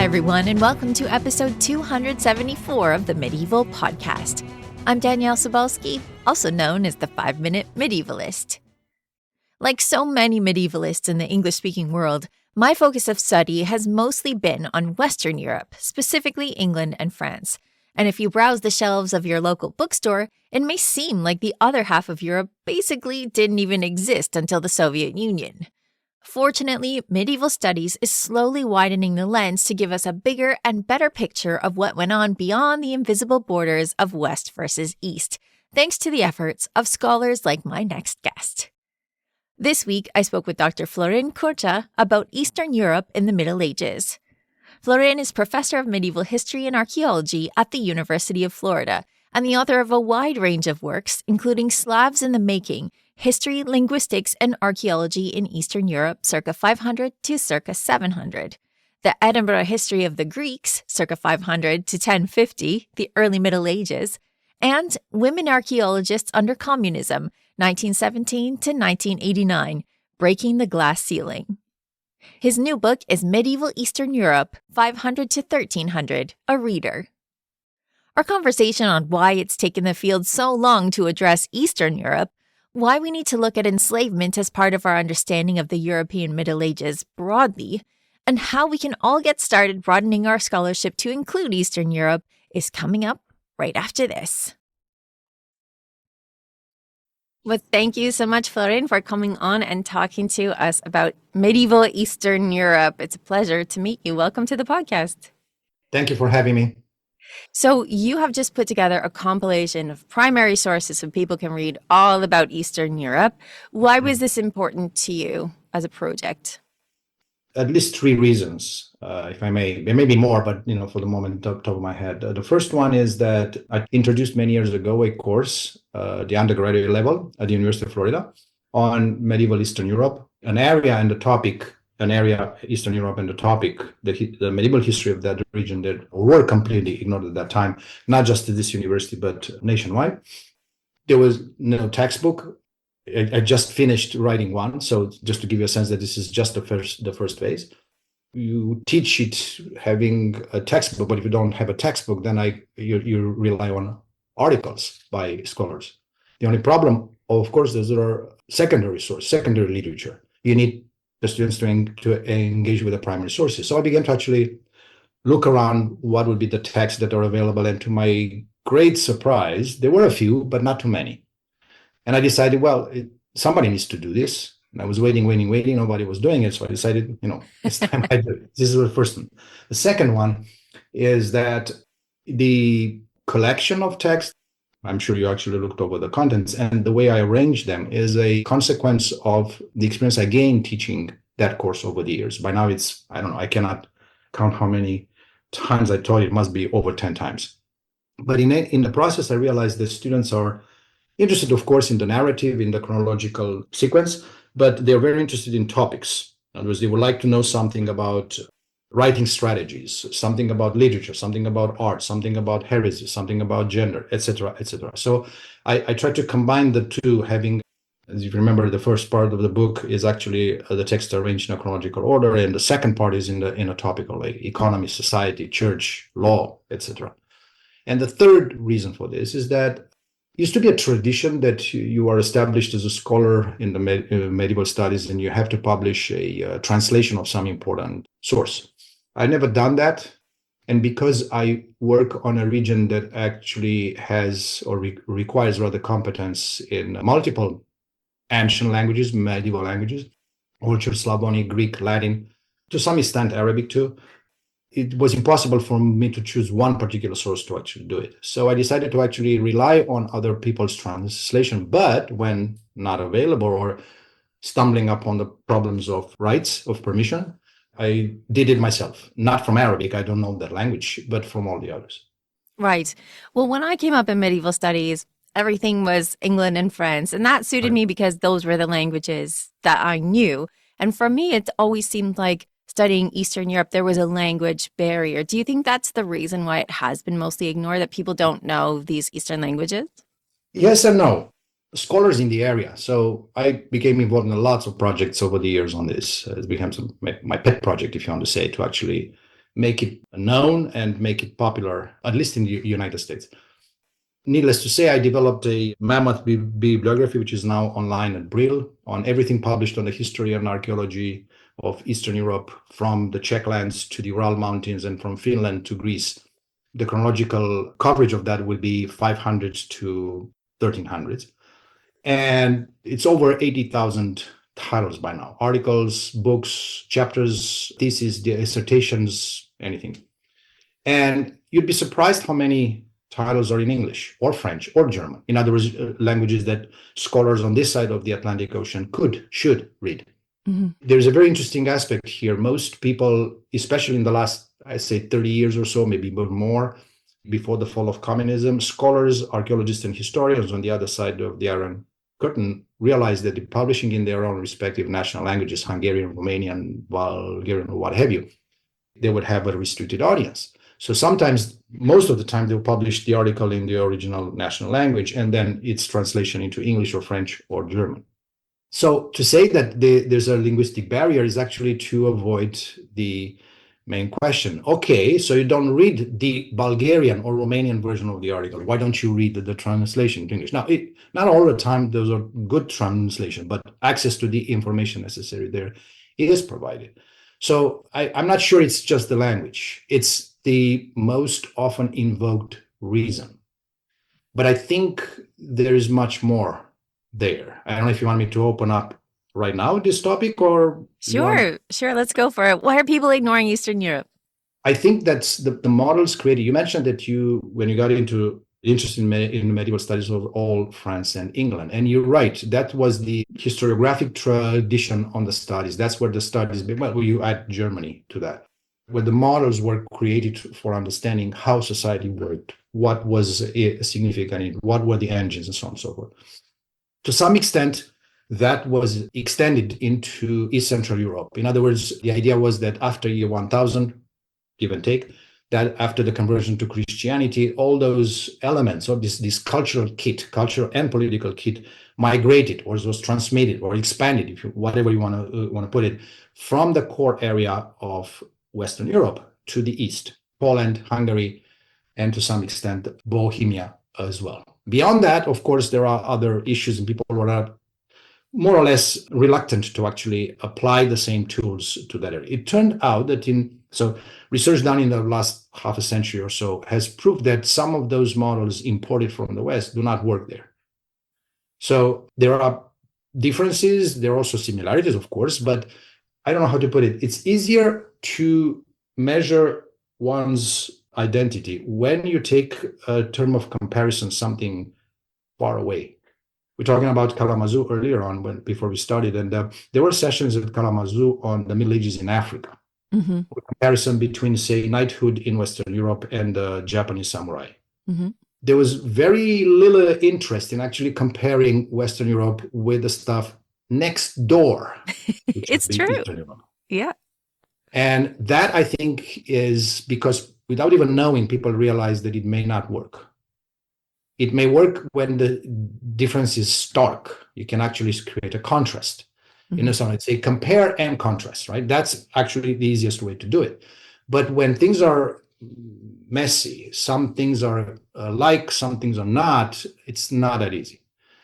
everyone, and welcome to episode 274 of the Medieval Podcast. I'm Danièle Sobalski, also known as the 5-Minute Medievalist. Like so many medievalists in the English-speaking world, my focus of study has mostly been on Western Europe, specifically England and France. And if you browse the shelves of your local bookstore, it may seem like the other half of Europe basically didn't even exist until the Soviet Union. Fortunately, medieval studies is slowly widening the lens to give us a bigger and better picture of what went on beyond the invisible borders of West versus East, thanks to the efforts of scholars like my next guest. This week, I spoke with Dr. Florin Curta about Eastern Europe in the Middle Ages. Florin is professor of medieval history and archaeology at the University of Florida and the author of a wide range of works, including Slavs in the Making, History, Linguistics, and Archaeology in Eastern Europe circa 500 to circa 700, The Edinburgh History of the Greeks circa 500 to 1050, the early Middle Ages, and Women Archaeologists under Communism, 1917 to 1989, Breaking the Glass Ceiling. His new book is Medieval Eastern Europe, 500 to 1300, a reader. Our conversation on why it's taken the field so long to address Eastern Europe, why we need to look at enslavement as part of our understanding of the European Middle Ages broadly, and how we can all get started broadening our scholarship to include Eastern Europe is coming up right after this. Well, thank you so much, Florin, for coming on and talking to us about medieval Eastern Europe. It's a pleasure to meet you. Welcome to the podcast. Thank you for having me. So you have just put together a compilation of primary sources so people can read all about Eastern Europe. Why was this important to you as a project? At least three reasons, if I may. There may be more, but for the moment, top of my head. The first one is that I introduced many years ago a course, the undergraduate level at the University of Florida, on medieval Eastern Europe, Eastern Europe and the topic, the medieval history of that region that were completely ignored at that time, not just at this university, but nationwide. There was no textbook. I just finished writing one. So just to give you a sense that this is just the first phase. You teach it having a textbook, but if you don't have a textbook, then you rely on articles by scholars. The only problem, of course, is there are secondary literature. You need the students to engage with the primary sources. So I began to actually look around what would be the texts that are available. And to my great surprise, there were a few, but not too many. And I decided, somebody needs to do this. And I was waiting. Nobody was doing it. So I decided, it's time I do it. This is the first one. The second one is that the collection of texts, I'm sure you actually looked over the contents, and the way I arranged them is a consequence of the experience I gained teaching that course over the years. By now I cannot count how many times I taught it. It must be over 10 times. But in the process, I realized that students are interested, of course, in the narrative, in the chronological sequence, but they're very interested in topics. In other words, they would like to know something about writing strategies, something about literature, something about art, something about heresy, something about gender, etc., etc. So I try to combine the two, having, as you remember, the first part of the book is actually the text arranged in a chronological order, and the second part is in a topical way: economy, society, church, law, etc. And the third reason for this is that it used to be a tradition that you are established as a scholar in the medieval studies and you have to publish a translation of some important source. I never done that. And because I work on a region that actually has or requires rather competence in multiple ancient languages, medieval languages, Old Church Slavonic, Greek, Latin, to some extent Arabic too, it was impossible for me to choose one particular source to actually do it. So I decided to actually rely on other people's translation, but when not available or stumbling upon the problems of rights, of permission, I did it myself, not from Arabic, I don't know that language, but from all the others. Right. Well, when I came up in medieval studies, everything was England and France, and that suited me because those were the languages that I knew. And for me, it always seemed like studying Eastern Europe, there was a language barrier. Do you think that's the reason why it has been mostly ignored, that people don't know these Eastern languages? Yes and no. Scholars in the area. So I became involved in lots of projects over the years on this. It became my pet project, if you want to say, to actually make it known and make it popular, at least in the United States. Needless to say, I developed a mammoth bibliography, which is now online at Brill, on everything published on the history and archaeology of Eastern Europe, from the Czech lands to the Ural Mountains and from Finland to Greece. The chronological coverage of that will be 500s to 1300s. And it's over 80,000 titles by now. Articles, books, chapters, theses, dissertations, anything. And you'd be surprised how many titles are in English or French or German. In other words, languages that scholars on this side of the Atlantic Ocean should read. Mm-hmm. There's a very interesting aspect here. Most people, especially in the last, I say 30 years or so, maybe more, before the fall of communism, scholars, archaeologists, and historians on the other side of the Iron Curtain realized that publishing in their own respective national languages, Hungarian, Romanian, Bulgarian, or what have you, they would have a restricted audience. So sometimes, most of the time, they'll publish the article in the original national language, and then its translation into English or French or German. So to say that there's a linguistic barrier is actually to avoid the main question. Okay, so you don't read the Bulgarian or Romanian version of the article. Why don't you read the translation to English? Now, not all the time those are good translation, but access to the information necessary there is provided. So I'm not sure it's just the language. It's the most often invoked reason. But I think there is much more there. I don't know if you want me to open up right now this topic or... Sure, let's go for it. Why are people ignoring Eastern Europe? I think that's the models created. You mentioned that when you got interested in medieval studies of all France and England, and you're right, that was the historiographic tradition on the studies. That's where the studies, well, you add Germany to that, where the models were created for understanding how society worked, what was significant, what were the engines, and so on and so forth. To some extent, that was extended into East Central Europe. In other words, the idea was that after year 1000, give and take, that after the conversion to Christianity, all those elements of this cultural and political kit migrated or was transmitted or expanded, whatever you want to put it, from the core area of Western Europe to the east, Poland, Hungary, and to some extent, Bohemia as well. Beyond that, of course, there are other issues, and people were more or less reluctant to actually apply the same tools to that area. It turned out that research done in the last half a century or so has proved that some of those models imported from the West do not work there. So there are differences, there are also similarities, of course, but I don't know how to put it. It's easier to measure one's identity when you take a term of comparison, something far away. We're talking about Kalamazoo earlier on before we started, and there were sessions at Kalamazoo on the Middle Ages in Africa. Mm-hmm. A comparison between, say, knighthood in Western Europe and the Japanese samurai. Mm-hmm. There was very little interest in actually comparing Western Europe with the stuff next door. It's true. Yeah. And that, I think, is because without even knowing, people realize that it may not work. It may work when the difference is stark. You can actually create a contrast. Mm-hmm. So I'd say compare and contrast, right? That's actually the easiest way to do it. But when things are messy, some things are alike, some things are not, it's not that easy.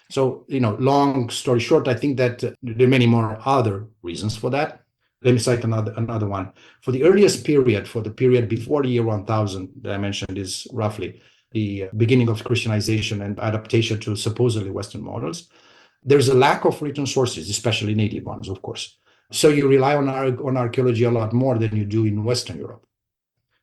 So, long story short, I think that there are many more other reasons for that. Let me cite another one. For the earliest period, for the period before the year 1000 that I mentioned, is roughly the beginning of Christianization and adaptation to supposedly Western models. There's a lack of written sources, especially native ones, of course. So you rely on archaeology a lot more than you do in Western Europe.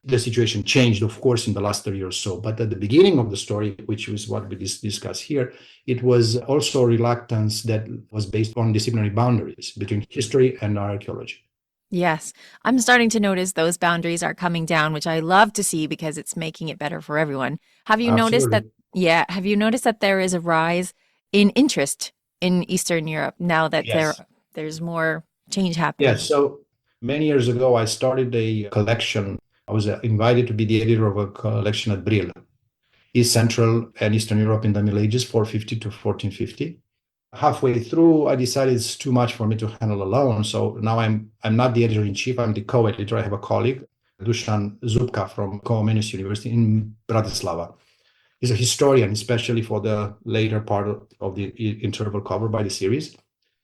The situation changed, of course, in the last 30 years or so. But at the beginning of the story, which is what we discuss here, it was also a reluctance that was based on disciplinary boundaries between history and archaeology. Yes, I'm starting to notice those boundaries are coming down, which I love to see because it's making it better for everyone. Have you noticed that? Yeah. Have you noticed that there is a rise in interest in Eastern Europe now that there's more change happening? Yeah. So many years ago, I started a collection. I was invited to be the editor of a collection at Brill, East Central and Eastern Europe in the Middle Ages, 450 to 1450. Halfway through, I decided it's too much for me to handle alone. So now I'm not the editor-in-chief, I'm the co-editor. I have a colleague, Dusan Zubka from Comenius University in Bratislava. He's a historian, especially for the later part of the interval covered by the series.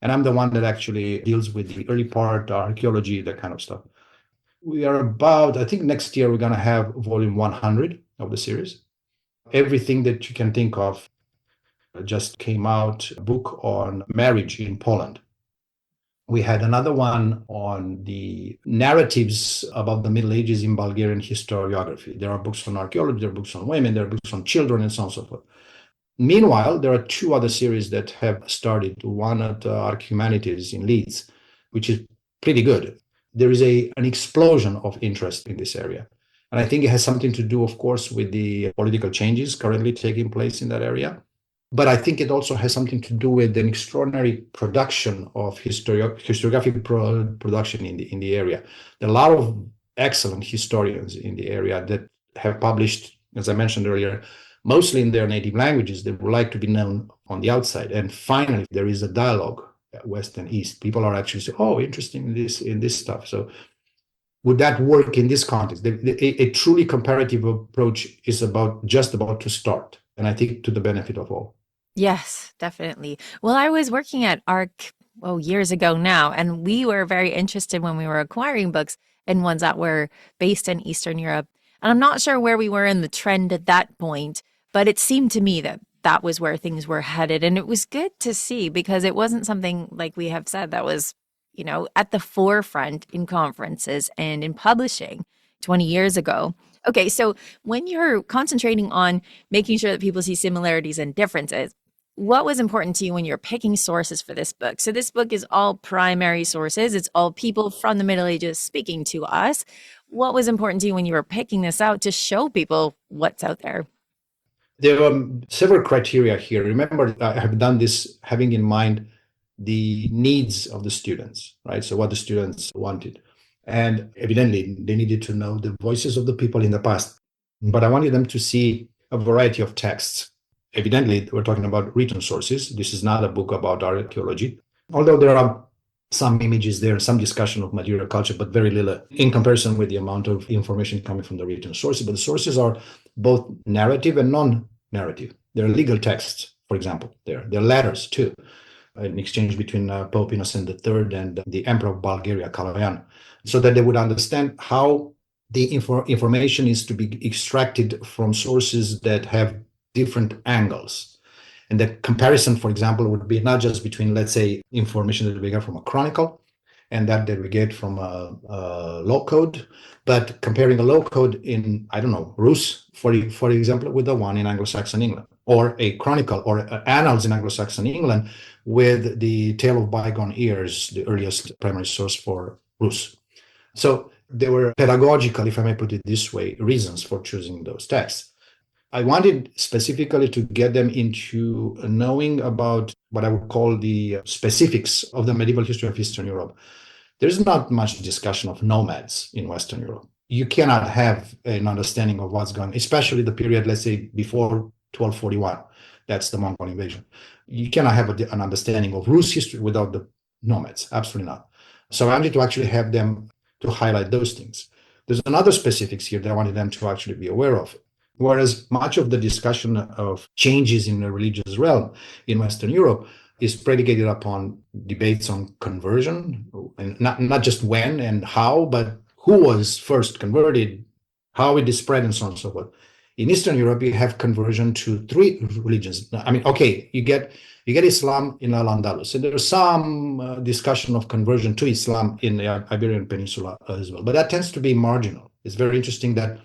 And I'm the one that actually deals with the early part, archaeology, that kind of stuff. We are about, I think next year we're going to have volume 100 of the series. Everything that you can think of just came out, a book on marriage in Poland. We had another one on the narratives about the Middle Ages in Bulgarian historiography. There are books on archaeology, there are books on women, there are books on children, and so on and so forth. Meanwhile, there are two other series that have started. One at Arc Humanities in Leeds, which is pretty good. There is an explosion of interest in this area. And I think it has something to do, of course, with the political changes currently taking place in that area. But I think it also has something to do with an extraordinary production of historiographic production in the area. There are a lot of excellent historians in the area that have published, as I mentioned earlier, mostly in their native languages. They would like to be known on the outside. And finally, there is a dialogue, West and East. People are actually saying, oh, interesting in this stuff. So would that work in this context? A truly comparative approach is just about to start. And I think to the benefit of all. Yes, definitely. Well, I was working at ARC, years ago now, and we were very interested when we were acquiring books in ones that were based in Eastern Europe. And I'm not sure where we were in the trend at that point, but it seemed to me that that was where things were headed. And it was good to see because it wasn't something, like we have said, that was, at the forefront in conferences and in publishing 20 years ago. Okay, so when you're concentrating on making sure that people see similarities and differences, what was important to you when you're picking sources for this book? So this book is all primary sources. It's all people from the Middle Ages speaking to us. What was important to you when you were picking this out to show people what's out there? There are several criteria here. Remember, I have done this having in mind the needs of the students, right? So what the students wanted. And evidently, they needed to know the voices of the people in the past. But I wanted them to see a variety of texts. Evidently, we're talking about written sources. This is not a book about archaeology, although there are some images there, some discussion of material culture, but very little in comparison with the amount of information coming from the written sources. But the sources are both narrative and non-narrative. There are legal texts, for example, there are letters too, an exchange between Pope Innocent III and the Emperor of Bulgaria, Kaloyan, so that they would understand how the information is to be extracted from sources that have different angles. And the comparison, for example, would be not just between, let's say, information that we get from a chronicle and that we get from a law code, but comparing a law code in, I don't know, Rus, for example, with the one in Anglo-Saxon England, or a chronicle or annals in Anglo-Saxon England with the Tale of Bygone Years, the earliest primary source for Rus. So there were pedagogical, if I may put it this way, reasons for choosing those texts. I wanted specifically to get them into knowing about what I would call the specifics of the medieval history of Eastern Europe. There's not much discussion of nomads in Western Europe. You cannot have an understanding of what's going on, especially the period, let's say, before 1241. That's the Mongol invasion. You cannot have an understanding of Rus history without the nomads. Absolutely not. So I wanted to actually have them to highlight those things. There's another specifics here that I wanted them to actually be aware of. Whereas much of the discussion of changes in the religious realm in Western Europe is predicated upon debates on conversion, and not just when and how, but who was first converted, how it is spread, and so on and so forth. In Eastern Europe, you have conversion to three religions. I mean, okay, you get Islam in Al-Andalus, and there's some discussion of conversion to Islam in the Iberian Peninsula as well, but that tends to be marginal. It's very interesting that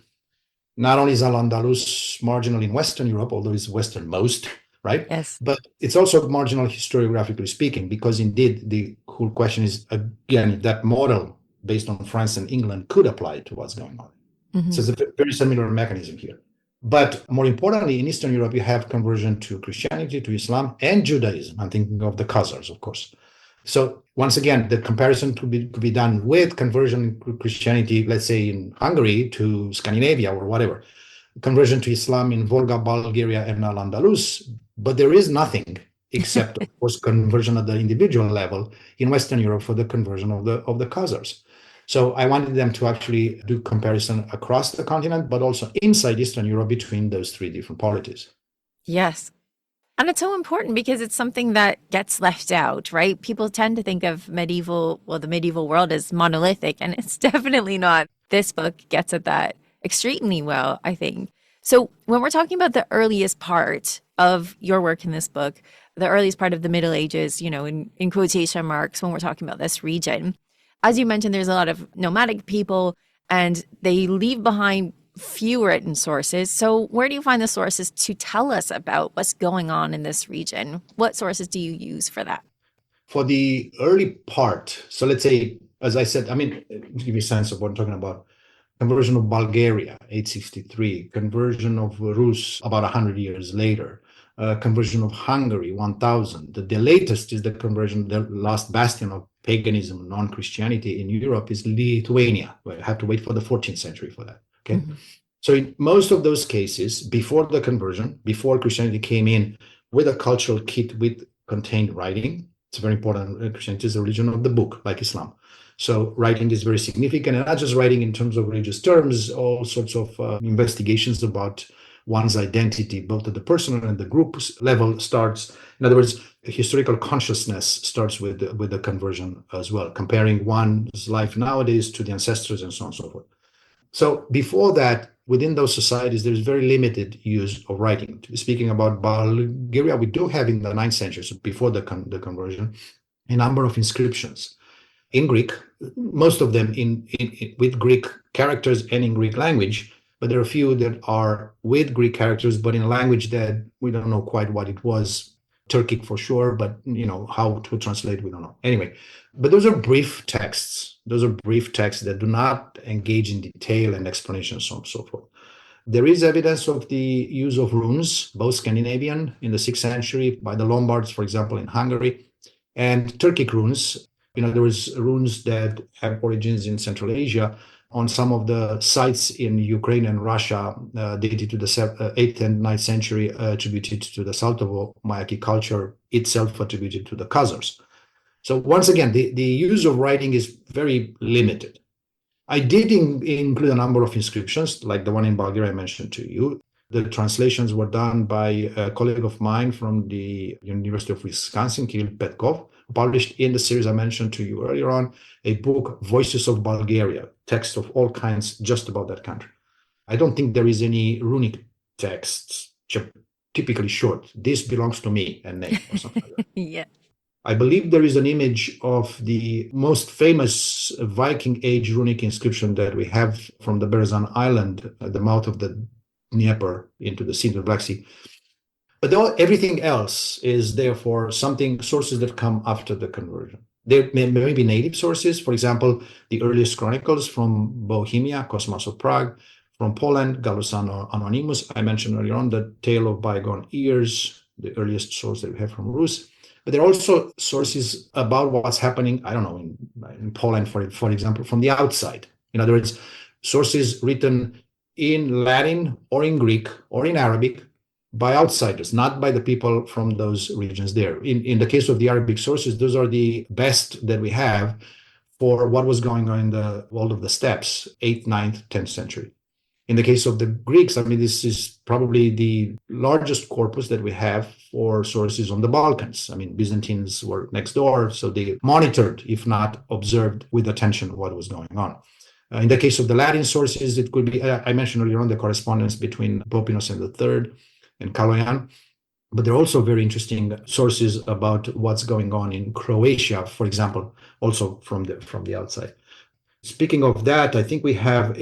not only is Al-Andalus marginal in Western Europe, although it's westernmost, right? Yes. But it's also marginal historiographically speaking, because indeed the whole question is, again, that model based on France and England could apply to what's going on. Mm-hmm. So it's a very similar mechanism here. But more importantly, in Eastern Europe, you have conversion to Christianity, to Islam, and Judaism. I'm thinking of the Khazars, of course. So once again, the comparison could be done with conversion to Christianity, let's say in Hungary to Scandinavia or whatever, conversion to Islam in Volga, Bulgaria, and Al-Andalus. But there is nothing except, of course, conversion at the individual level in Western Europe for the conversion of the Khazars. So I wanted them to actually do comparison across the continent, but also inside Eastern Europe between those three different polities. Yes. And it's so important because it's something that gets left out, right? People tend to think of the medieval world as monolithic, and it's definitely not. This book gets at that extremely well, I think. So when we're talking about the earliest part of your work in this book, the earliest part of the Middle Ages, in quotation marks, when we're talking about this region, as you mentioned, there's a lot of nomadic people and they leave behind few written sources. So where do you find the sources to tell us about what's going on in this region? What sources do you use for that? For the early part, so let's say, as I said, to give you a sense of what I'm talking about, conversion of Bulgaria, 863, conversion of Rus about 100 years later, conversion of Hungary, 1000. The latest is the conversion, the last bastion of paganism, non-Christianity in Europe is Lithuania. We have to wait for the 14th century for that. Okay. Mm-hmm. So in most of those cases, before the conversion, before Christianity came in with a cultural kit with contained writing, it's very important. Christianity is a religion of the book, like Islam. So writing is very significant, and not just writing in terms of religious terms, all sorts of investigations about one's identity, both at the personal and the group level starts. In other words, historical consciousness starts with the conversion as well, comparing one's life nowadays to the ancestors and so on and so forth. So before that, within those societies, there's very limited use of writing. Speaking about Bulgaria, we do have in the 9th century, so before the conversion, a number of inscriptions in Greek, most of them with Greek characters and in Greek language, but there are a few that are with Greek characters, but in a language that we don't know quite what it was. Turkic for sure, but how to translate, we don't know. Anyway, but those are brief texts. Those are brief texts that do not engage in detail and explanation, so on and so forth. There is evidence of the use of runes, both Scandinavian in the 6th century by the Lombards, for example, in Hungary, and Turkic runes. There was runes that have origins in Central Asia on some of the sites in Ukraine and Russia dated to the 8th and 9th century, attributed to the Saltovo-Mayaki culture, itself attributed to the Khazars. So once again, the use of writing is very limited. I did include a number of inscriptions, like the one in Bulgaria I mentioned to you. The translations were done by a colleague of mine from the University of Wisconsin, Kirill Petkov, published in the series I mentioned to you earlier on, a book, Voices of Bulgaria, text of all kinds just about that country. I don't think there is any runic texts, typically short. This belongs to me and name or something like that. Yeah. I believe there is an image of the most famous Viking Age runic inscription that we have from the Berezan Island at the mouth of the Dnieper into the Sea, the Black Sea. But everything else is therefore sources that come after the conversion. There may be native sources, for example, the earliest chronicles from Bohemia, Cosmas of Prague, from Poland, Gallus Anonymous. I mentioned earlier on the Tale of Bygone Years, the earliest source that we have from Rus. But there are also sources about what's happening, I don't know, in Poland, for example, from the outside. In other words, sources written in Latin or in Greek or in Arabic by outsiders, not by the people from those regions there. In the case of the Arabic sources, those are the best that we have for what was going on in the world of the steppes, 8th, 9th, 10th century. In the case of the Greeks, this is probably the largest corpus that we have for sources on the Balkans. Byzantines were next door, so they monitored, if not observed with attention, what was going on. In the case of the Latin sources, it could be, I mentioned earlier on, the correspondence between Pope Innocent III and Kaloyan. But there are also very interesting sources about what's going on in Croatia, for example, also from the outside. Speaking of that, I think we have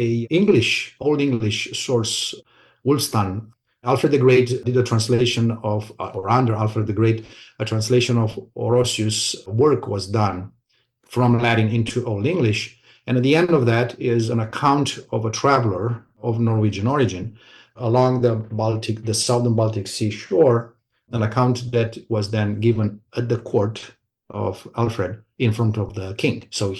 Old English source, Wulstan. Alfred the Great did a translation of, or under Alfred the Great, a translation of Orosius' work was done from Latin into Old English. And at the end of that is an account of a traveler of Norwegian origin along the southern Baltic Sea shore, an account that was then given at the court of Alfred in front of the king. So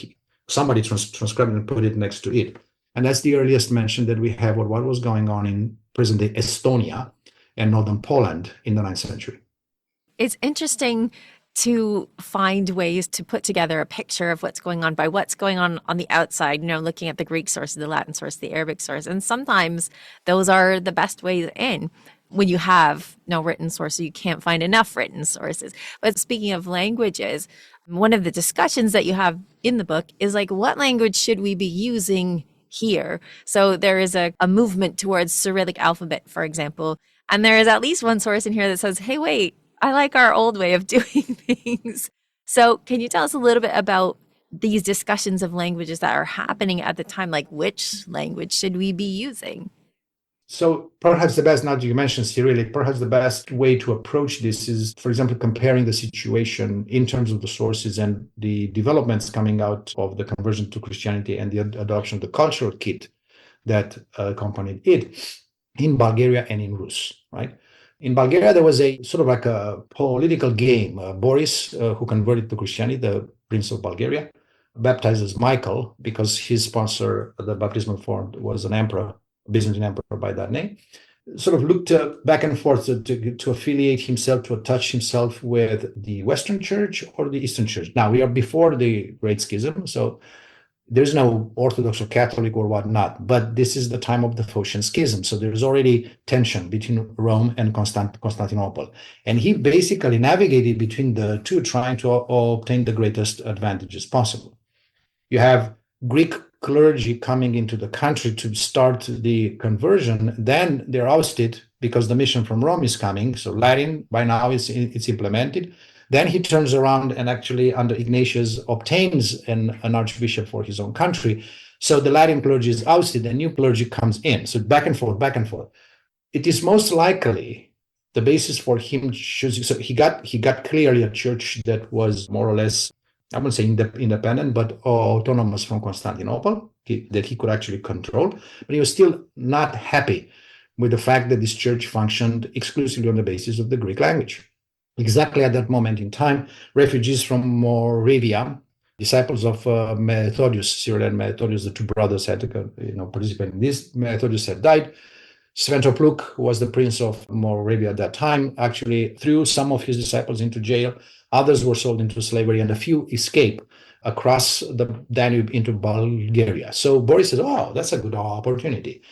somebody transcribed and put it next to it. And that's the earliest mention that we have of what was going on in present-day Estonia and northern Poland in the 9th century. It's interesting to find ways to put together a picture of what's going on by what's going on the outside, looking at the Greek source, the Latin source, the Arabic source. And sometimes those are the best ways in when you have no written source, you can't find enough written sources. But speaking of languages, one of the discussions that you have in the book is like, what language should we be using here? So there is a movement towards Cyrillic alphabet, for example. And there is at least one source in here that says, hey, wait, I like our old way of doing things. So can you tell us a little bit about these discussions of languages that are happening at the time? Like, which language should we be using? So perhaps the best, now that you mentioned Cyrillic, perhaps the best way to approach this is, for example, comparing the situation in terms of the sources and the developments coming out of the conversion to Christianity and the adoption of the cultural kit that accompanied it in Bulgaria and in Rus, right? In Bulgaria, there was a sort of like a political game. Boris, who converted to Christianity, the Prince of Bulgaria, baptized as Michael because his sponsor, the baptismal font, was an emperor, Byzantine emperor by that name, sort of looked back and forth to affiliate himself, to attach himself with the Western Church or the Eastern Church. Now, we are before the Great Schism, so there's no Orthodox or Catholic or whatnot, but this is the time of the Phocian Schism. So there's already tension between Rome and Constantinople. And he basically navigated between the two, trying to obtain the greatest advantages possible. You have Greek clergy coming into the country to start the conversion, then they're ousted because the mission from Rome is coming. So Latin by now it's implemented. Then he turns around and actually under Ignatius obtains an archbishop for his own country. So the Latin clergy is ousted and new clergy comes in. So back and forth, back and forth. It is most likely the basis for him choosing. So he got clearly a church that was more or less, I wouldn't say independent, but autonomous from Constantinople, that he could actually control. But he was still not happy with the fact that this church functioned exclusively on the basis of the Greek language. Exactly at that moment in time, refugees from Moravia, disciples of Methodius, Cyril and Methodius, the two brothers, had to participate in this. Methodius had died. Sventopluk, who was the prince of Moravia at that time, actually threw some of his disciples into jail. Others were sold into slavery, and a few escaped across the Danube into Bulgaria. So Boris said, oh, that's a good opportunity.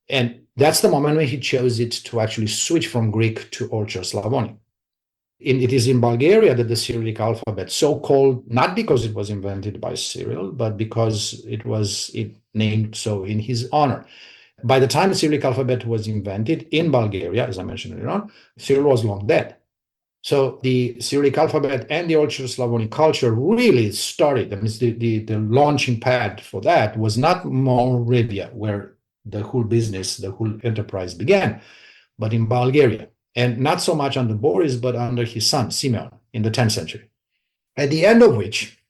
And that's the moment when he chose it to actually switch from Greek to Old Church Slavonic. It is in Bulgaria that the Cyrillic alphabet, so-called, not because it was invented by Cyril, but because it was named so in his honor. By the time the Cyrillic alphabet was invented in Bulgaria, as I mentioned earlier on, Cyril was long dead. So the Cyrillic alphabet and the Old Church Slavonic culture really started. I mean, the launching pad for that was not Moravia, where the whole business, the whole enterprise began, but in Bulgaria. And not so much under Boris, but under his son, Simeon, in the 10th century. At the end of which,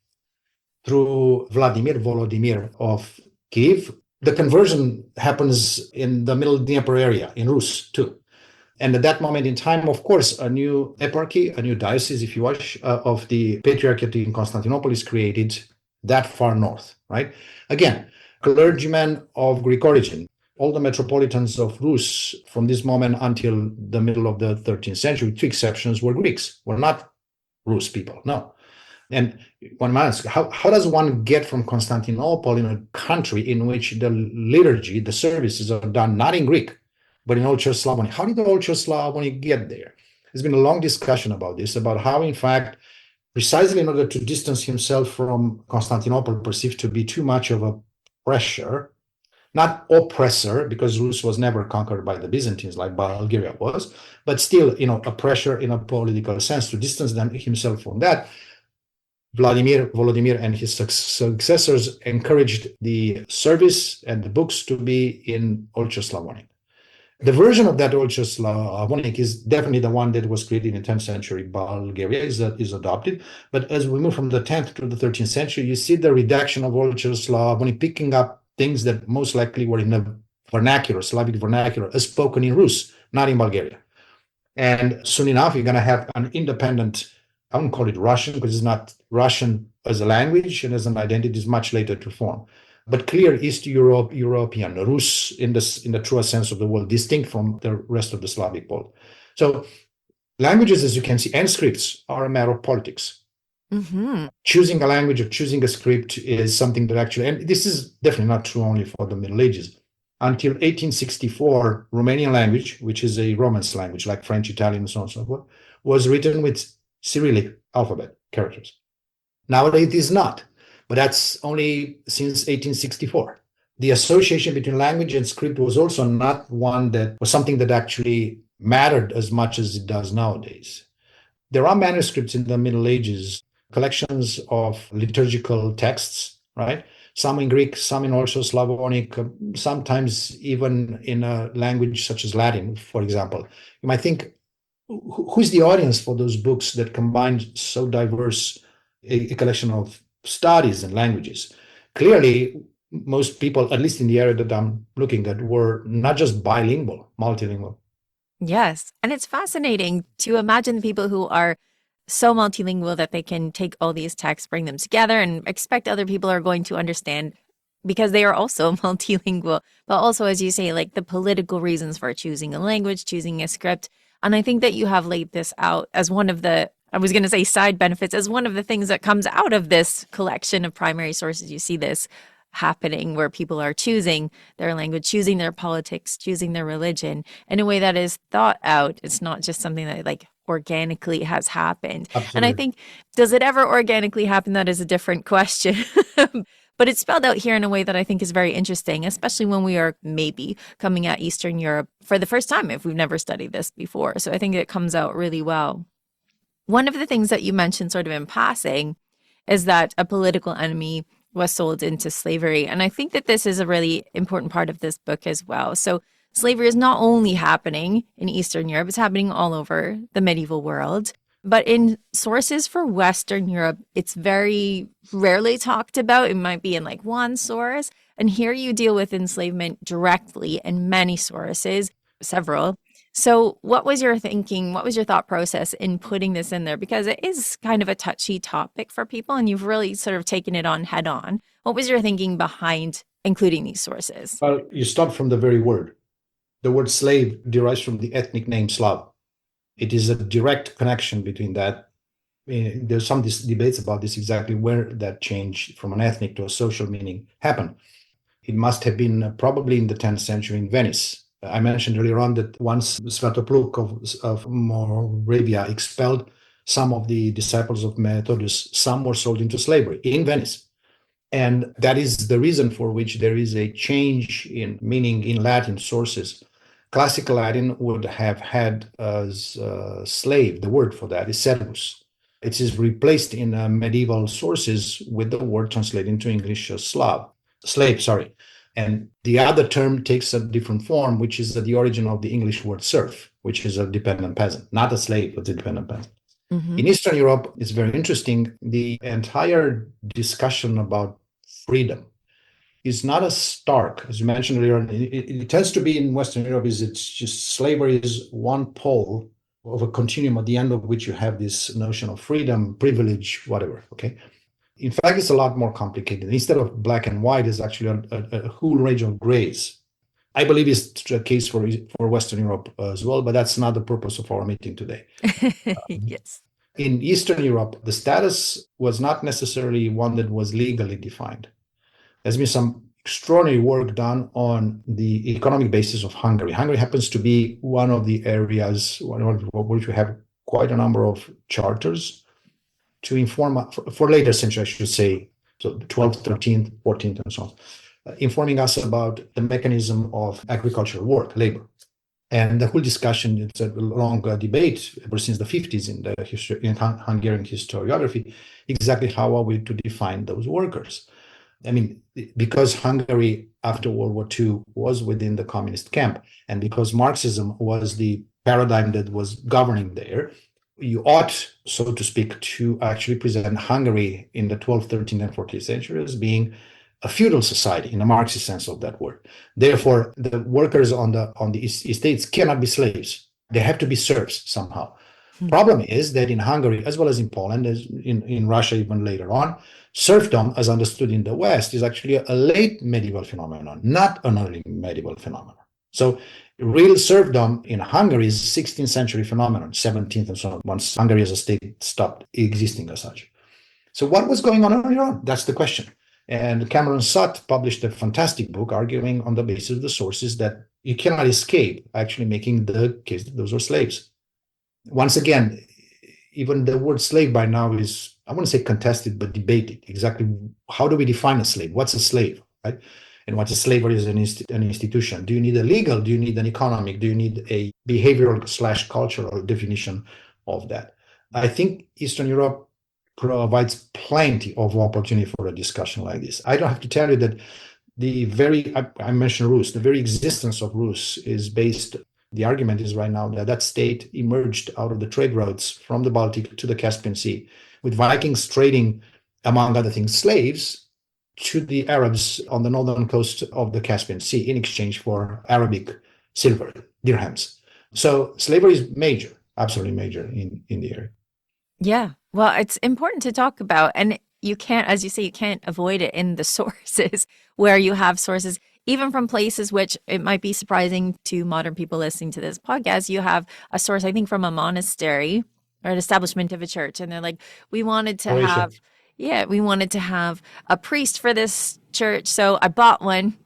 through Volodymyr of Kiev, the conversion happens in the middle Dnieper area, in Rus too. And at that moment in time, of course, a new eparchy, a new diocese, if you wish, of the Patriarchate in Constantinople is created that far north, right? Again, clergymen of Greek origin. All the metropolitans of Rus from this moment until the middle of the 13th century, two exceptions, were Greeks, were not Rus people, no. And one might ask, how does one get from Constantinople in a country in which the liturgy, the services are done not in Greek, but in Old Church Slavonic? How did the Old Church Slavonic get there? There's been a long discussion about this, about how, in fact, precisely in order to distance himself from Constantinople, perceived to be too much of a pressure, not oppressor, because Rus was never conquered by the Byzantines like Bulgaria was, but still, a pressure in a political sense to distance himself from that. Volodymyr and his successors encouraged the service and the books to be in Old Church Slavonic. The version of that Old Church Slavonic is definitely the one that was created in 10th century Bulgaria, is adopted. But as we move from the 10th to the 13th century, you see the reduction of Old Church Slavonic, picking up things that most likely were in the vernacular, Slavic vernacular, as spoken in Rus, not in Bulgaria. And soon enough, you're going to have an independent, I wouldn't call it Russian, because it's not Russian as a language and as an identity is much later to form. But clear East European, Rus in the truest sense of the word, distinct from the rest of the Slavic world. So Languages, as you can see, and scripts are a matter of politics. Mm-hmm. Choosing a language or choosing a script is something that actually, and this is definitely not true only for the Middle Ages. Until 1864, Romanian language, which is a Romance language like French, Italian, and so on and so forth, was written with Cyrillic alphabet characters. Nowadays, it is not, but that's only since 1864. The association between language and script was also not one that was something that actually mattered as much as it does nowadays. There are manuscripts in the Middle Ages, collections of liturgical texts, right? Some in Greek, some in also Slavonic, sometimes even in a language such as Latin, for example. You might think, who's the audience for those books that combine so diverse a collection of studies and languages? Clearly, most people, at least in the area that I'm looking at, were not just bilingual, multilingual. Yes. And it's fascinating to imagine people who are so multilingual that they can take all these texts, bring them together, and expect other people are going to understand because they are also multilingual. But also, as you say, like the political reasons for choosing a language, choosing a script. And I think that you have laid this out as one of the, I was going to say side benefits, as one of the things that comes out of this collection of primary sources. You see this happening where people are choosing their language, choosing their politics, choosing their religion in a way that is thought out. It's not just something that like organically has happened. Absolutely. And I think, does it ever organically happen? That is a different question. But it's spelled out here in a way that I think is very interesting, especially when we are maybe coming at Eastern Europe for the first time if we've never studied this before. So I think it comes out really well. One of the things that you mentioned sort of in passing is that a political enemy was sold into slavery. And I think that this is a really important part of this book as well. So slavery is not only happening in Eastern Europe, it's happening all over the medieval world. But in sources for Western Europe, it's very rarely talked about. It might be in like one source. And here you deal with enslavement directly in many sources, several. So what was your thinking? What was your thought process in putting this in there? Because it is kind of a touchy topic for people and you've really sort of taken it on head on. What was your thinking behind including these sources? Well, you start from the very word. The word slave derives from the ethnic name Slav. It is a direct connection between that. There's some debates about this exactly where that change from an ethnic to a social meaning happened. It must have been probably in the 10th century in Venice. I mentioned earlier on that once Svatopluk of Moravia expelled some of the disciples of Methodius, some were sold into slavery in Venice. And that is the reason for which there is a change in meaning in Latin sources. Classical Latin would have had as slave, the word for that is servus. It is replaced in medieval sources with the word translated into English slave, sorry. And the other term takes a different form, which is the origin of the English word serf, which is a dependent peasant, not a slave, but a dependent peasant. Mm-hmm. In Eastern Europe, it's very interesting. The entire discussion about freedom is not as stark, as you mentioned earlier. It tends to be in Western Europe, it's just slavery is one pole of a continuum at the end of which you have this notion of freedom, privilege, whatever, okay? In fact, it's a lot more complicated. Instead of black and white, it's actually a whole range of grays. I believe it's the case for Western Europe as well, but that's not the purpose of our meeting today. Yes. In Eastern Europe, the status was not necessarily one that was legally defined. There's been some extraordinary work done on the economic basis of Hungary. Hungary happens to be one of the areas which we have quite a number of charters to inform, for later century, I should say, so 12th, 13th, 14th, and so on, informing us about the mechanism of agricultural work, labor. And the whole discussion, it's a long debate ever since the 50s in Hungarian historiography, exactly how are we to define those workers. I mean, because Hungary after World War II was within the communist camp, and because Marxism was the paradigm that was governing there, you ought, so to speak, to actually present Hungary in the 12th, 13th, and 14th century as being a feudal society in a Marxist sense of that word. Therefore, the workers on the estates cannot be slaves. They have to be serfs somehow. Problem is that in Hungary, as well as in Poland, as in Russia even later on, serfdom, as understood in the West, is actually a late medieval phenomenon, not an early medieval phenomenon. So real serfdom in Hungary is 16th century phenomenon, 17th and so on, once Hungary as a state stopped existing as such. So what was going on Iran? That's the question. And Cameron Sutt published a fantastic book arguing on the basis of the sources that you cannot escape actually making the case that those were slaves. Once again, even the word slave by now is, I wouldn't say contested, but debated. Exactly how do we define a slave? What's a slave, right? And what a slavery is an institution. Do you need a legal? Do you need an economic? Do you need a behavioral / cultural definition of that? I think Eastern Europe provides plenty of opportunity for a discussion like this. I don't have to tell you that I mentioned Rus, the very existence of Rus is based, the argument is right now that that state emerged out of the trade routes from the Baltic to the Caspian Sea, with Vikings trading, among other things, slaves to the Arabs on the northern coast of the Caspian Sea in exchange for Arabic silver, dirhams. So slavery is major, absolutely major in the area. Yeah. Well, it's important to talk about, and you can't, as you say, you can't avoid it in the sources where you have sources, even from places which it might be surprising to modern people listening to this podcast. You have a source, I think, from a monastery or an establishment of a church, and they're like, we wanted to have a priest for this church, so I bought one.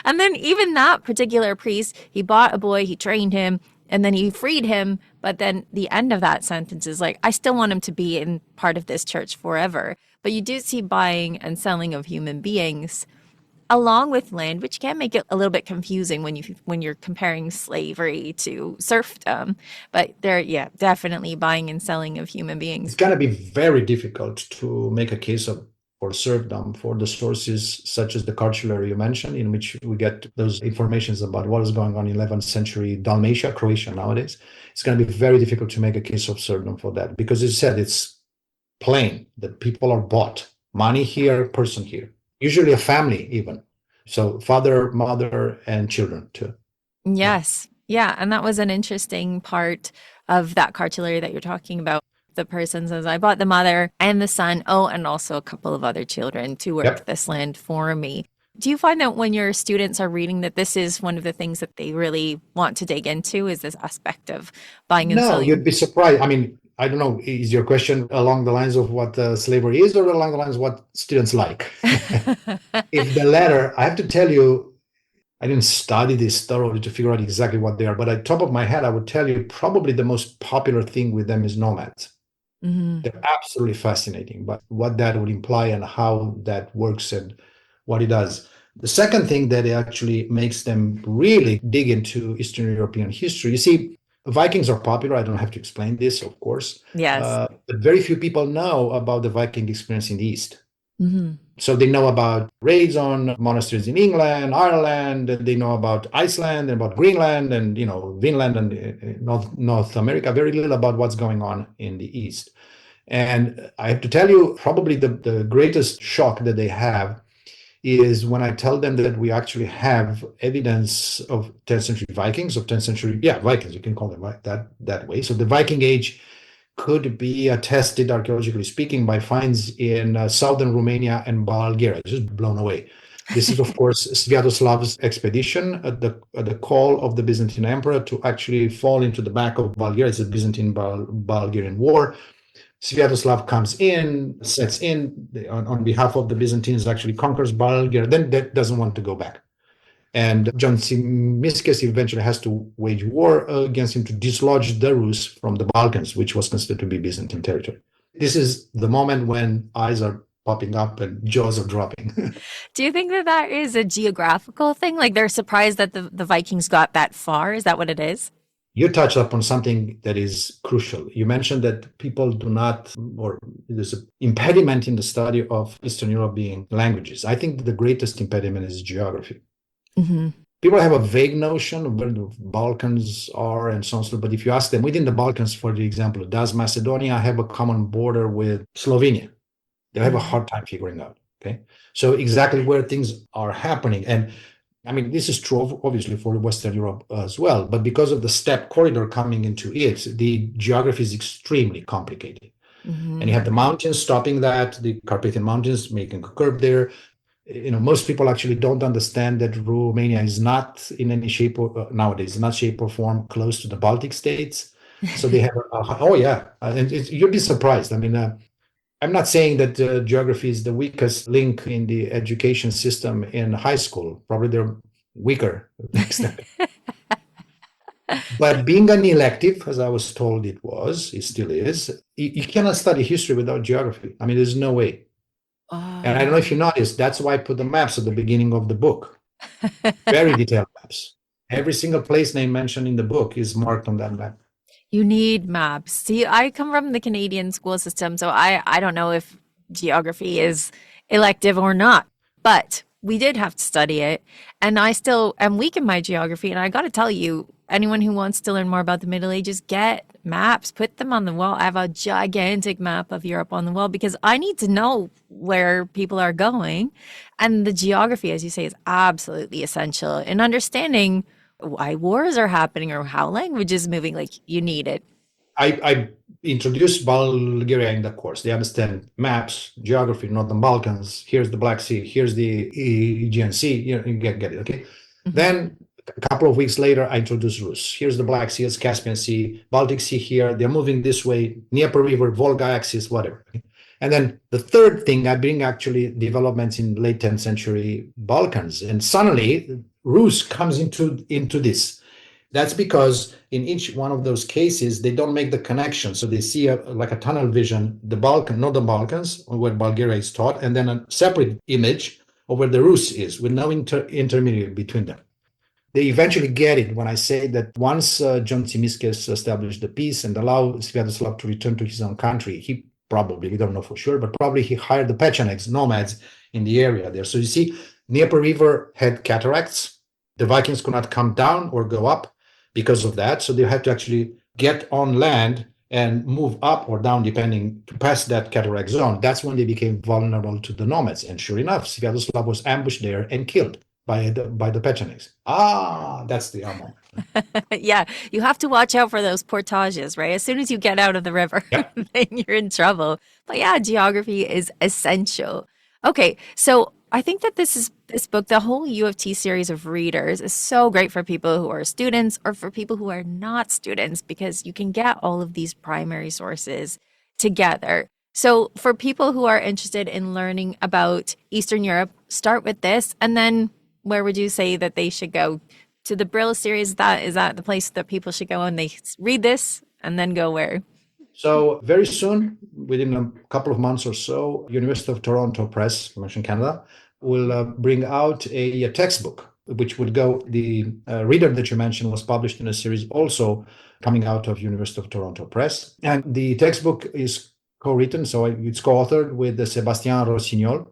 And then even that particular priest, he bought a boy, he trained him, and then he freed him. But then the end of that sentence is like, I still want him to be in part of this church forever. But you do see buying and selling of human beings along with land, which can make it a little bit confusing when you're comparing slavery to serfdom. But definitely buying and selling of human beings. It's going to be very difficult to make a case for serfdom for the sources such as the cartulary you mentioned, in which we get those informations about what is going on in 11th century Dalmatia, Croatia nowadays. It's going to be very difficult to make a case of serfdom for that, because as I said, it's plain that people are bought. Money here, person here. Usually a family even. So father, mother, and children too. Yes. Yeah. And that was an interesting part of that cartulary that you're talking about. The person says, I bought the mother and the son, and also a couple of other children to work this land for me. Do you find that when your students are reading that this is one of the things that they really want to dig into, is this aspect of buying and selling? No, you'd be surprised. I mean, I don't know, is your question along the lines of what slavery is, or along the lines of what students like? If the latter, I have to tell you, I didn't study this thoroughly to figure out exactly what they are, but at the top of my head, I would tell you probably the most popular thing with them is nomads. Mm-hmm. They're absolutely fascinating, but what that would imply and how that works and what it does. The second thing that actually makes them really dig into Eastern European history, you see, Vikings are popular. I don't have to explain this, of course. Yes. But very few people know about the Viking experience in the East. Mm-hmm. So they know about raids on monasteries in England, Ireland, and they know about Iceland and about Greenland and, Vinland and North America, very little about what's going on in the East. And I have to tell you, probably the greatest shock that they have is when I tell them that we actually have evidence of 10th century Vikings, Vikings, you can call them that way. So the Viking Age could be attested, archaeologically speaking, by finds in southern Romania and Bulgaria. Just blown away. This is, of course, Sviatoslav's expedition at the call of the Byzantine emperor to actually fall into the back of Bulgaria. It's a Byzantine-Bulgarian war. Sviatoslav comes in, sets in on behalf of the Byzantines, actually conquers Bulgaria, then doesn't want to go back. And John Tzimiskes eventually has to wage war against him to dislodge the Rus from the Balkans, which was considered to be Byzantine territory. This is the moment when eyes are popping up and jaws are dropping. Do you think that is a geographical thing? Like they're surprised that the Vikings got that far? Is that what it is? You touched upon something that is crucial. You mentioned that people do not, or there's an impediment in the study of Eastern Europe being languages. I think the greatest impediment is geography. Mm-hmm. People have a vague notion of where the Balkans are and so on, but if you ask them within the Balkans, for the example, does Macedonia have a common border with Slovenia? They have a hard time figuring out. Okay, so exactly where things are happening. And I mean, this is true, obviously, for Western Europe as well, but because of the steppe corridor coming into it, the geography is extremely complicated. Mm-hmm. And you have the mountains stopping that, the Carpathian Mountains making a curve there. most people actually don't understand that Romania is not in any shape or nowadays, not shape or form close to the Baltic states. So they have, oh yeah, and you'd be surprised. I mean, I'm not saying that geography is the weakest link in the education system in high school. Probably they're weaker next time. But being an elective, as I was told it still is, you cannot study history without geography. I mean, there's no way. And I don't know if you noticed, that's why I put the maps at the beginning of the book. Very detailed maps. Every single place name mentioned in the book is marked on that map. You need maps. See, I come from the Canadian school system, so I don't know if geography is elective or not, but we did have to study it. And I still am weak in my geography. And I got to tell you, anyone who wants to learn more about the Middle Ages, get maps, put them on the wall. I have a gigantic map of Europe on the wall because I need to know where people are going. And the geography, as you say, is absolutely essential in understanding why wars are happening or how language is moving. Like, you need it. I introduced Bulgaria in the course. They understand maps, geography, Northern Balkans. Here's the Black Sea. Here's the Aegean Sea. You get it, okay? Mm-hmm. Then a couple of weeks later, I introduced Rus. Here's the Black Sea, it's Caspian Sea, Baltic Sea here. They're moving this way, Dnieper River, Volga axis, whatever. And then the third thing, I bring actually developments in late 10th century Balkans. And suddenly, Rus comes into this. That's because in each one of those cases, they don't make the connection. So they see like a tunnel vision, Northern Balkans, where Bulgaria is taught, and then a separate image of where the Rus is, with no intermediary between them. They eventually get it when I say that once John Tzimiskes established the peace and allowed Sviatoslav to return to his own country, he probably, we don't know for sure, but probably he hired the Pechenegs, nomads in the area there. So you see, Dnieper River had cataracts. The Vikings could not come down or go up because of that. So they had to actually get on land and move up or down, depending, to pass that cataract zone. That's when they became vulnerable to the nomads. And sure enough, Sviatoslav was ambushed there and killed by the Pechenegs. That's the moment. Yeah, you have to watch out for those portages, right? As soon as you get out of the river, yep. Then you're in trouble. But yeah, geography is essential. Okay, so I think that this book, the whole U of T series of readers, is so great for people who are students or for people who are not students, because you can get all of these primary sources together. So for people who are interested in learning about Eastern Europe, start with this. And then where would you say that they should go? To the Brill series? Is that the place that people should go and they read this and then go where? So very soon, within a couple of months or so, University of Toronto Press, I mentioned Canada, will bring out a textbook, which would go, the reader that you mentioned was published in a series also coming out of University of Toronto Press. And the textbook is co-written, so it's co-authored with Sébastien Rossignol,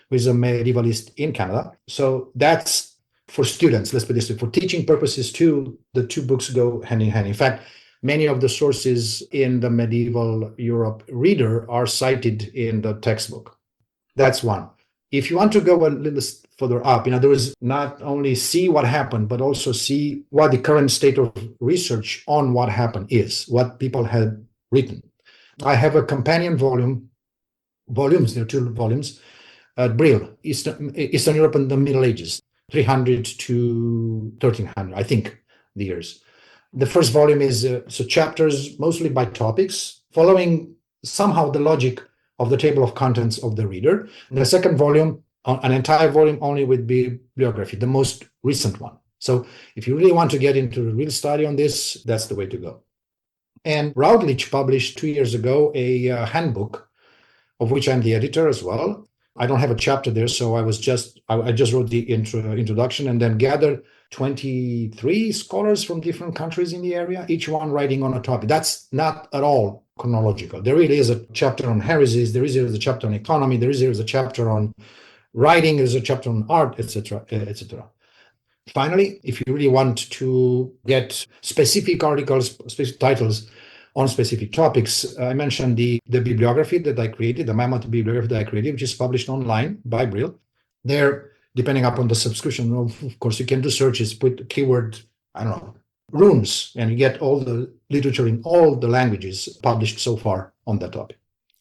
who is a medievalist in Canada. So that's for students, let's put this way, for teaching purposes too, the two books go hand in hand. In fact, many of the sources in the medieval Europe reader are cited in the textbook. That's one. If you want to go a little further up, in other words, not only see what happened, but also see what the current state of research on what happened is, what people had written. I have a companion volumes, there are two volumes, Brill, Eastern Europe and the Middle Ages. 300 to 1300, I think, the years. The first volume is so chapters mostly by topics, following somehow the logic of the table of contents of the reader. And the second volume, an entire volume only with bibliography, the most recent one. So if you really want to get into a real study on this, that's the way to go. And Routledge published 2 years ago a handbook, of which I'm the editor as well. I don't have a chapter there, so I just wrote the introduction and then gathered 23 scholars from different countries in the area, each one writing on a topic. That's not at all chronological. There really is a chapter on heresies, there is a chapter on economy, there is a chapter on writing, there's a chapter on art, etc., etc. Finally, if you really want to get specific articles, specific titles on specific topics, I mentioned the bibliography that I created, the mammoth bibliography that I created, which is published online by Brill. There, depending upon the subscription, of course, you can do searches, put keyword, I don't know, runes, and you get all the literature in all the languages published so far on that topic.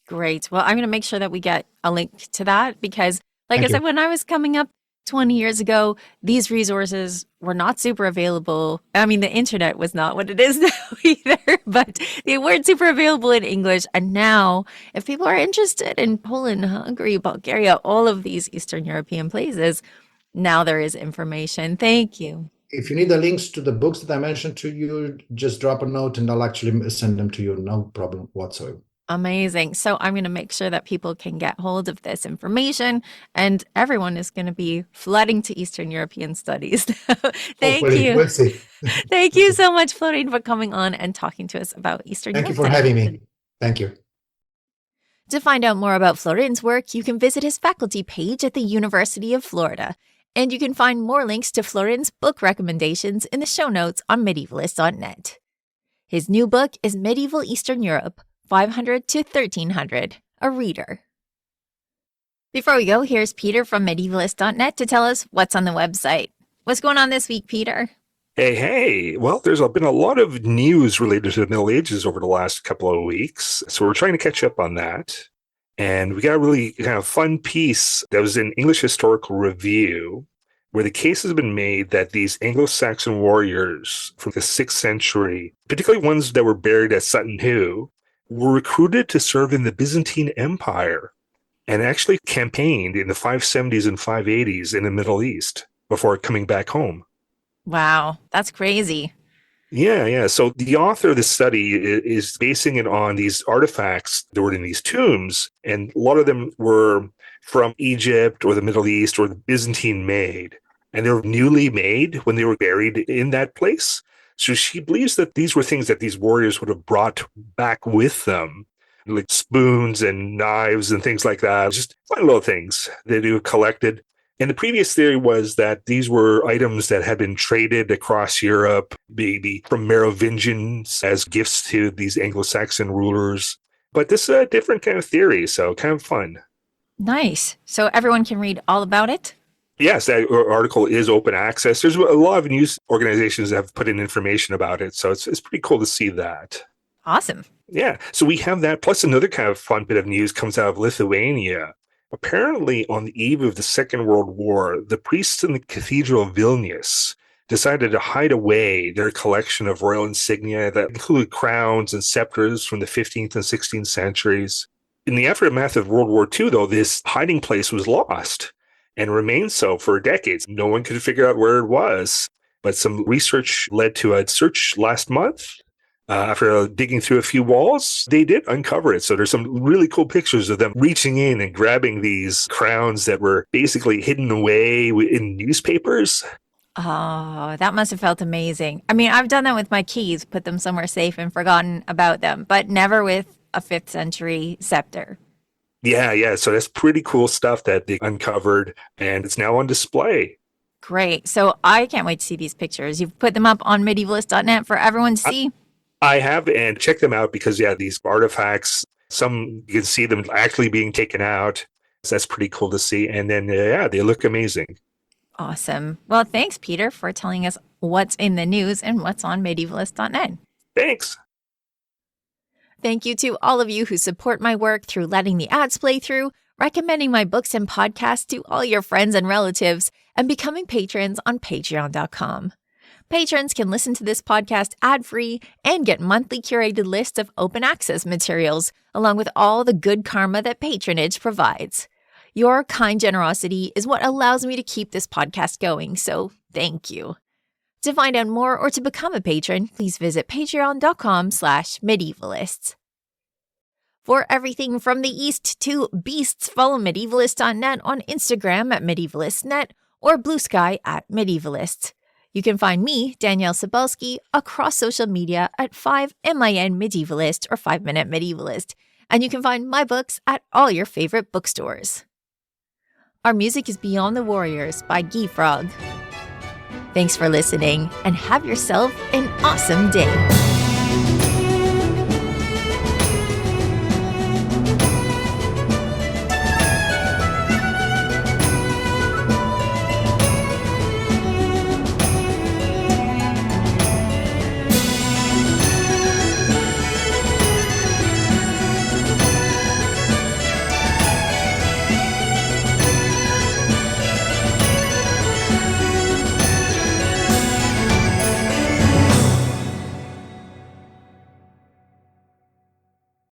Great. Well, I'm going to make sure that we get a link to that, because Like Thank I said, you. when I was coming up 20 years ago, these resources were not super available. I mean, the internet was not what it is now either, but they weren't super available in English. And now, if people are interested in Poland, Hungary, Bulgaria, all of these Eastern European places, now there is information. Thank you. If you need the links to the books that I mentioned to you, just drop a note and I'll actually send them to you. No problem whatsoever. Amazing. So I'm going to make sure that people can get hold of this information and everyone is going to be flooding to Eastern European studies. Thank Hopefully, you. we'll see. Thank you so much, Florin, for coming on and talking to us about Eastern Thank you Europe for today. having me. Thank you. To find out more about Florin's work, you can visit his faculty page at the University of Florida. And you can find more links to Florin's book recommendations in the show notes on Medievalistsnet. His new book is Medieval Eastern Europe, 500 to 1300, a reader. Before we go, here's Peter from Medievalist.net to tell us what's on the website. What's going on this week, Peter? Hey. Well, there's been a lot of news related to the Middle Ages over the last couple of weeks. So we're trying to catch up on that. And we got a really kind of fun piece that was in English Historical Review, where the case has been made that these Anglo-Saxon warriors from the 6th century, particularly ones that were buried at Sutton Hoo, were recruited to serve in the Byzantine Empire and actually campaigned in the 570s and 580s in the Middle East before coming back home. Wow, that's crazy. Yeah. So the author of this study is basing it on these artifacts that were in these tombs, and a lot of them were from Egypt or the Middle East or the Byzantine made, and they were newly made when they were buried in that place. So she believes that these were things that these warriors would have brought back with them, like spoons and knives and things like that, just fun little things that they collected. And the previous theory was that these were items that had been traded across Europe, maybe from Merovingians as gifts to these Anglo-Saxon rulers. But this is a different kind of theory, so kind of fun. Nice. So everyone can read all about it? Yes, that article is open access. There's a lot of news organizations that have put in information about it, so it's pretty cool to see that. Awesome. Yeah, so we have that, plus another kind of fun bit of news comes out of Lithuania. Apparently, on the eve of the Second World War, the priests in the Cathedral of Vilnius decided to hide away their collection of royal insignia that included crowns and scepters from the 15th and 16th centuries. In the aftermath of World War II, though, this hiding place was lost and remained so for decades. No one could figure out where it was, but some research led to a search last month. After digging through a few walls, they did uncover it. So there's some really cool pictures of them reaching in and grabbing these crowns that were basically hidden away in newspapers. Oh, that must have felt amazing. I mean, I've done that with my keys, put them somewhere safe and forgotten about them, but never with a 5th century scepter. Yeah. So that's pretty cool stuff that they uncovered, and it's now on display. Great. So I can't wait to see these pictures. You've put them up on Medievalist.net for everyone to see? I have, and check them out because, these artifacts, some you can see them actually being taken out. So that's pretty cool to see. And then, they look amazing. Awesome. Well, thanks, Peter, for telling us what's in the news and what's on Medievalist.net. Thanks. Thank you to all of you who support my work through letting the ads play through, recommending my books and podcasts to all your friends and relatives, and becoming patrons on patreon.com. Patrons can listen to this podcast ad-free and get monthly curated lists of open access materials, along with all the good karma that patronage provides. Your kind generosity is what allows me to keep this podcast going, so thank you. To find out more or to become a patron, please visit patreon.com/medievalists. For everything from the East to Beasts, follow Medievalist.net on Instagram at Medievalistsnet or Blue Sky at Medievalists. You can find me, Danièle Cybulski, across social media at 5MIN Medievalist or 5 Minute Medievalist, and you can find my books at all your favorite bookstores. Our music is Beyond the Warriors by Guy Frog. Thanks for listening, and have yourself an awesome day.